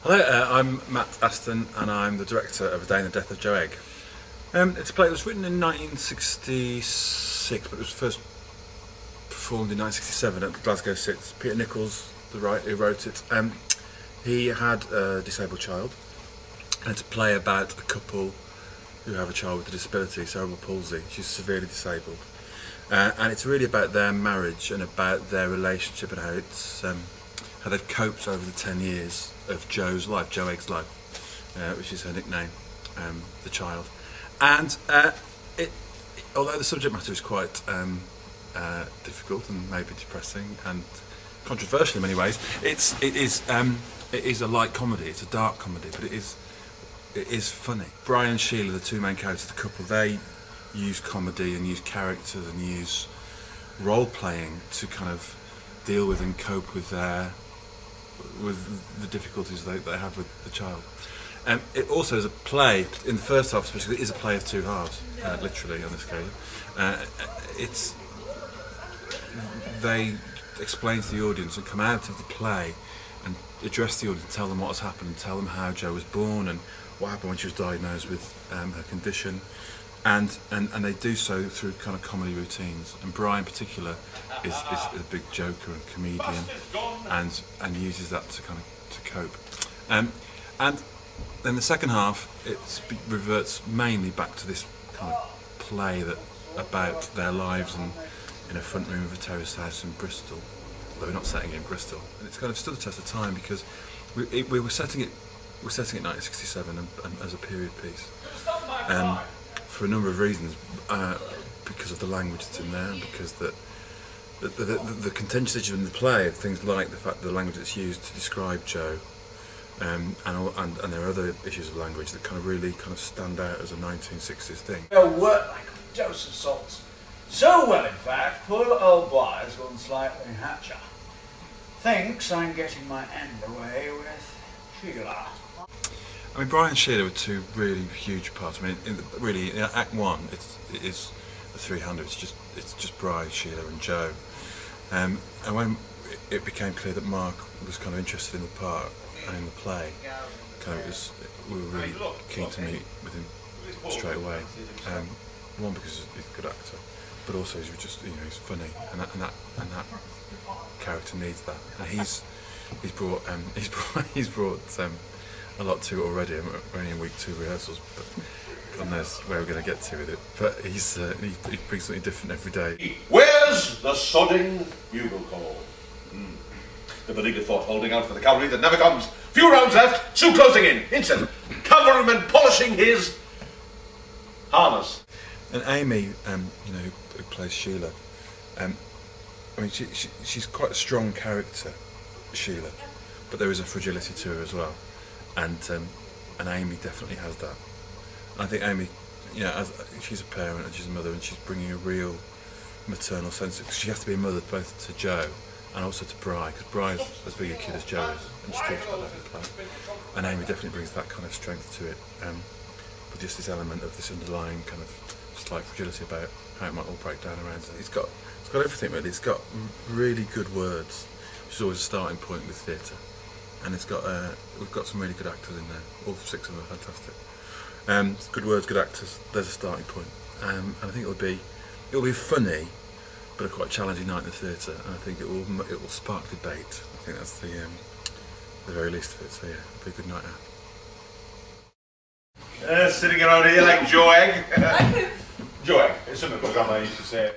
Hello, I'm Matt Aston and I'm the director of A Day in the Death of Joe Egg. It's a play that was written in 1966, but it was first performed in 1967 at the Glasgow Sits. Peter Nichols, who wrote it, he had a disabled child, and it's a play about a couple who have a child with a disability, cerebral palsy. She's severely disabled. And it's really about their marriage and about their relationship and how they've coped over the 10 years of Joe's life, Joe Egg's life, which is her nickname, the child. And although the subject matter is quite difficult and maybe depressing and controversial in many ways, it is a light comedy. It's a dark comedy, but it is funny. Brian and Sheila, the two main characters, the couple, they use comedy and use characters and use role playing to kind of deal with and cope with the difficulties they have with the child. It also is a play, in the first half especially, it is a play of two halves, literally on this occasion. They explain to the audience and come out of the play and address the audience, tell them what has happened, and tell them how Joe was born and what happened when she was diagnosed with her condition. And they do so through kind of comedy routines. And Brian in particular is a big joker and comedian, and uses that to kind of cope. And then the second half, it reverts mainly back to this kind of play about their lives and in a front room of a terrace house in Bristol, though we're not setting it in Bristol. And it's kind of stood the test of time because we were setting it in 1967 and as a period piece. For a number of reasons, because of the language that's in there, and because the contentious in the play of things like the fact that the language that's used to describe Joe, and there are other issues of language that kind of really stand out as a 1960s thing. They'll work like a dose of salt. So well, in fact, poor old boy has gone slightly hatcher. Thinks I'm getting my end away with Sheila. I mean, Brian and Sheila were two really huge parts. I mean, in Act One, it is a three-hander. It's just Brian, Sheila, and Joe. And when it became clear that Mark was kind of interested in the part and in the play, we were really keen to meet with him straight away. One, because he's a good actor, but also he's just he's funny, and that character needs that. And he's brought a lot to it already. We're only in week 2 rehearsals, but God knows where we're going to get to with it. But he brings something different every day. Where's the sodding bugle call? The beleaguered fort holding out for the cavalry that never comes. Few rounds left, Sue closing in. Instant. Cavalryman polishing his harness. And Amy, who plays Sheila, I mean, she's quite a strong character, Sheila, but there is a fragility to her as well. And Amy definitely has that. And I think Amy, as she's a parent and she's a mother, and she's bringing a real maternal sense. She has to be a mother both to Joe and also to Bri, because Bri's as big a kid as Joe is, and she talks about that in the play. And Amy definitely brings that kind of strength to it, with just this element of this underlying kind of slight fragility about how it might all break down around her. It's got everything really. It's got really good words, which is always a starting point with theatre. And we've got some really good actors in there. All 6 of them are fantastic. Good words, good actors. There's a starting point. And I think it'll be funny, but a quite challenging night in the theatre. And I think it will spark debate. I think that's the very least of it. So yeah, it'll be a good night out. Sitting around here like Joe Egg. Joe Egg. It's something my grandma used to say.